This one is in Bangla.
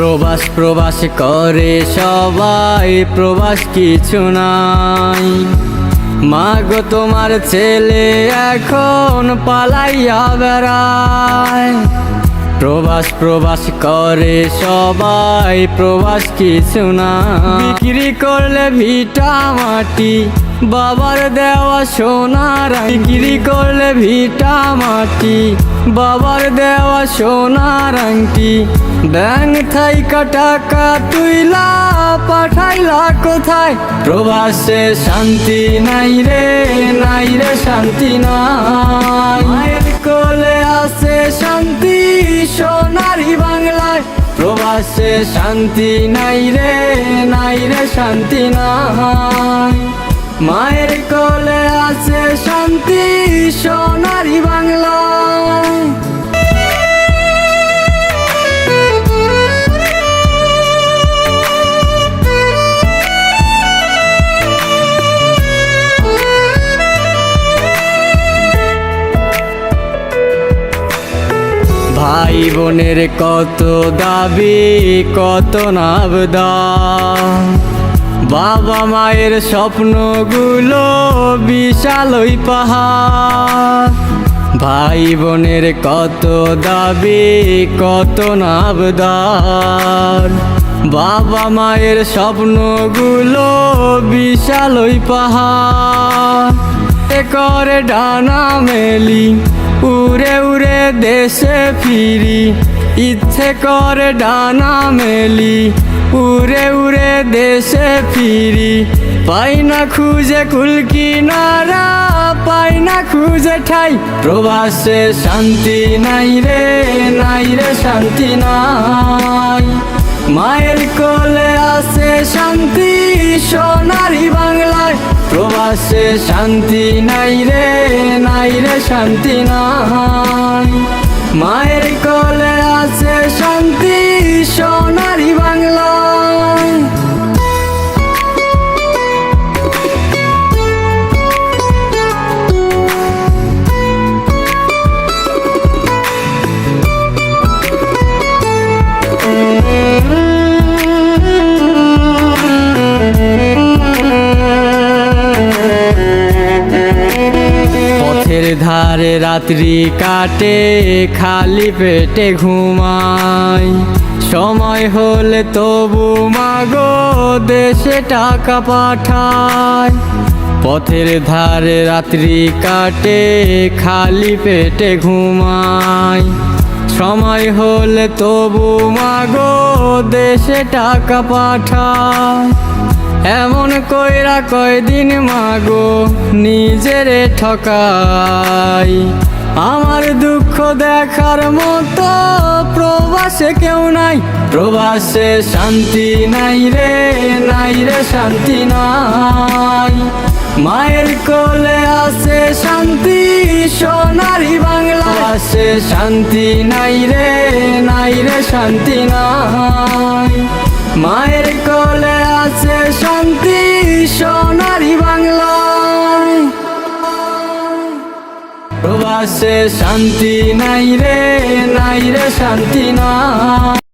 প্রবাস প্রবাস করে সবাই, প্রবাস কিছু নাই। মাগো তোমার ছেলে এখন পালাইয়া বেড়ায়। প্রবাস প্রবাস করে সবাই, প্রবাস কিছু না। বিক্রি করলে ভিটা মাটি, বাবার দেওয়া সোনার। বিক্রি করলে ভিটা মাটি, বাবার দেওয়া সোনার আংটি। ব্যাংক থাইকা টাকা তুইলা পাঠাইলা কোথায়? প্রবাসে শান্তি নাই রে, নাই রে শান্তি নাই। মায়ের কোলে আছে শান্তি সোনারি বাংলায়। প্রবাসে শান্তি নাই রে, নাই রে শান্তি নাই। মায়ের কোলে আছে শান্তি সোনারি বাংলায়। ভাই বোনের কত দাবি, কত আবদার। বাবা মায়ের স্বপ্নগুলো বিশাল ওই পাহাড়। ভাই বোনের কত দাবি, কত আবদার। বাবা মায়ের স্বপ্নগুলো বিশাল ওই পাহাড়। করে ডানা মেলি উড়ে উড়ে দেশে ফিরি। ইচ্ছে করে ডানা মেলি উড়ে উড়ে দেশে ফিরি। পাই না খুঁজে কুল কিনারা, পাই না খুঁজে ঠাই। প্রবাসে শান্তি নাই রে, নাই রে শান্তি নাই। মায়ের কোলে আছে শান্তি সোনারি বাংলায়। প্রবাসে শান্তি নাই রে, নাই রে শান্তি নাই। মায়ের কোলে আছে শান্তি সোনারি বাংলায়। পথের ধারে রাত্রি কাটে, খালি পেটে ঘুমাই। সময় হলে তবু মাগো দেশে টাকা পাঠায়। পথের ধারে রাত্রি কাটে, খালি পেটে ঘুমাই। সময় হলে তবু মাগো দেশে টাকা পাঠায়। এমন কইরা কয়দিন মাগো নিজেরে ঠকাই। আমার দুঃখ দেখার মতো প্রবাসে কেউ নাই। প্রবাসে শান্তি নাই রে, নাই রে শান্তি নাই। মায়ের কোলে আছে শান্তি সোনারি বাংলা। প্রবাসে শান্তি নাই রে, নাই রে শান্তি নাই। মায়ের কোলে আছে শান্তি সোনারি বাংলায়। প্রবাসে শান্তি নাই রে, নাই রে শান্তি নাই।